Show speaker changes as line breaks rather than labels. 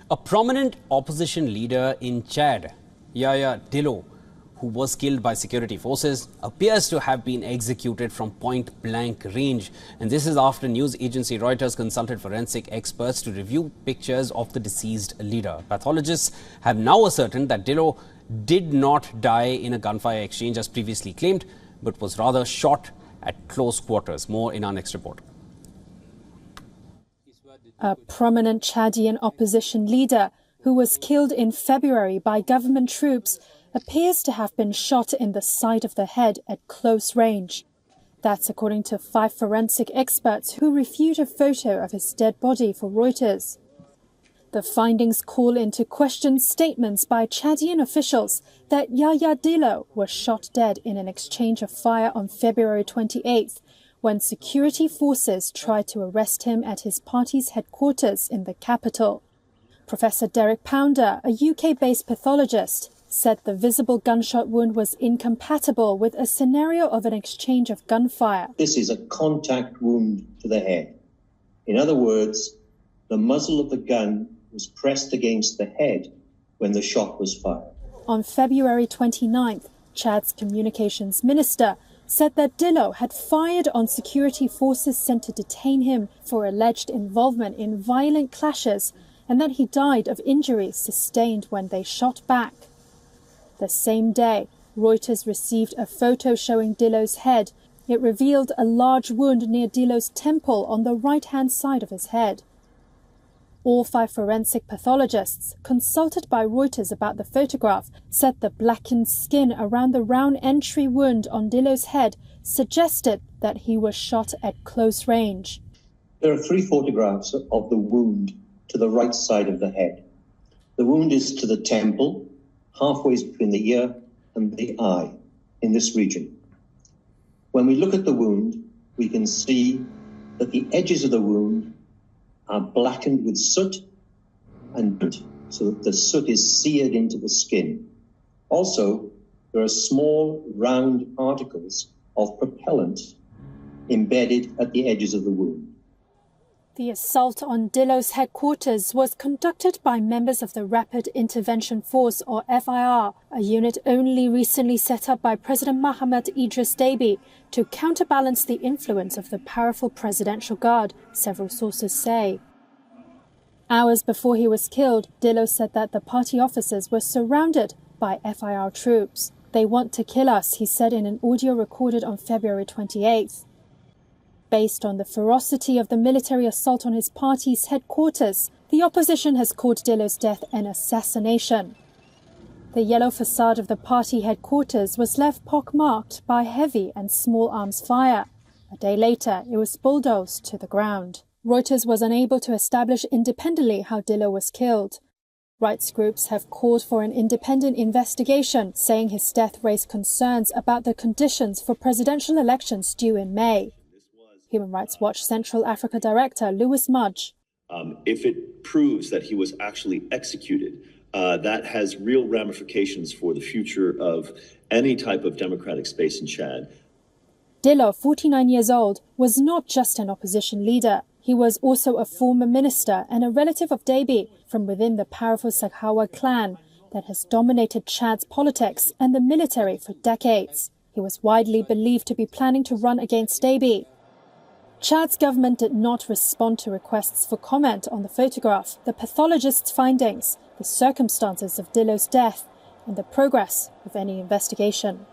A prominent opposition leader in Chad, Yaya Dillo, who was killed by security forces, appears to have been executed from point-blank range. And this is after news agency Reuters consulted forensic experts to review pictures of the deceased leader. Pathologists have now ascertained that Dillo did not die in a gunfire exchange as previously claimed, but was rather shot at close quarters. More in our next report.
A prominent Chadian opposition leader who was killed in February by government troops appears to have been shot in the side of the head at close range. That's according to 5 forensic experts who reviewed a photo of his dead body for Reuters. The findings call into question statements by Chadian officials that Yaya Dillo was shot dead in an exchange of fire on February 28th, when security forces tried to arrest him at his party's headquarters in the capital. Professor Derek Pounder, a UK-based pathologist, said the visible gunshot wound was incompatible with a scenario of an exchange of gunfire.
This is a contact wound to the head. In other words, the muzzle of the gun was pressed against the head when the shot was fired.
On February 29th, Chad's communications minister said that Dillo had fired on security forces sent to detain him for alleged involvement in violent clashes and that he died of injuries sustained when they shot back. The same day, Reuters received a photo showing Dillo's head. It revealed a large wound near Dillo's temple on the right-hand side of his head. All 5 forensic pathologists consulted by Reuters about the photograph said the blackened skin around the round entry wound on Dillo's head suggested that he was shot at close range.
There are 3 photographs of the wound to the right side of the head. The wound is to the temple, halfway between the ear and the eye in this region. When we look at the wound, we can see that the edges of the wound are blackened with soot and dirt, so that the soot is seared into the skin. Also, there are small round particles of propellant embedded at the edges of the wound.
The assault on Dillo's headquarters was conducted by members of the Rapid Intervention Force, or FIR, a unit only recently set up by President Mohamed Idris Deby to counterbalance the influence of the powerful Presidential Guard, several sources say. Hours before he was killed, Dillo said that the party officers were surrounded by FIR troops. "They want to kill us," he said in an audio recorded on February 28th. Based on the ferocity of the military assault on his party's headquarters, the opposition has called Dillo's death an assassination. The yellow facade of the party headquarters was left pockmarked by heavy and small arms fire. A day later, it was bulldozed to the ground. Reuters was unable to establish independently how Dillo was killed. Rights groups have called for an independent investigation, saying his death raised concerns about the conditions for presidential elections due in May. Human Rights Watch Central Africa Director Lewis Mudge.
If it proves that he was actually executed, that has real ramifications for the future of any type of democratic space in Chad.
Dillo, 49 years old, was not just an opposition leader. He was also a former minister and a relative of Deby from within the powerful Sakhawa clan that has dominated Chad's politics and the military for decades. He was widely believed to be planning to run against Deby. Chad's government did not respond to requests for comment on the photograph, the pathologist's findings, the circumstances of Dillo's death, and the progress of any investigation.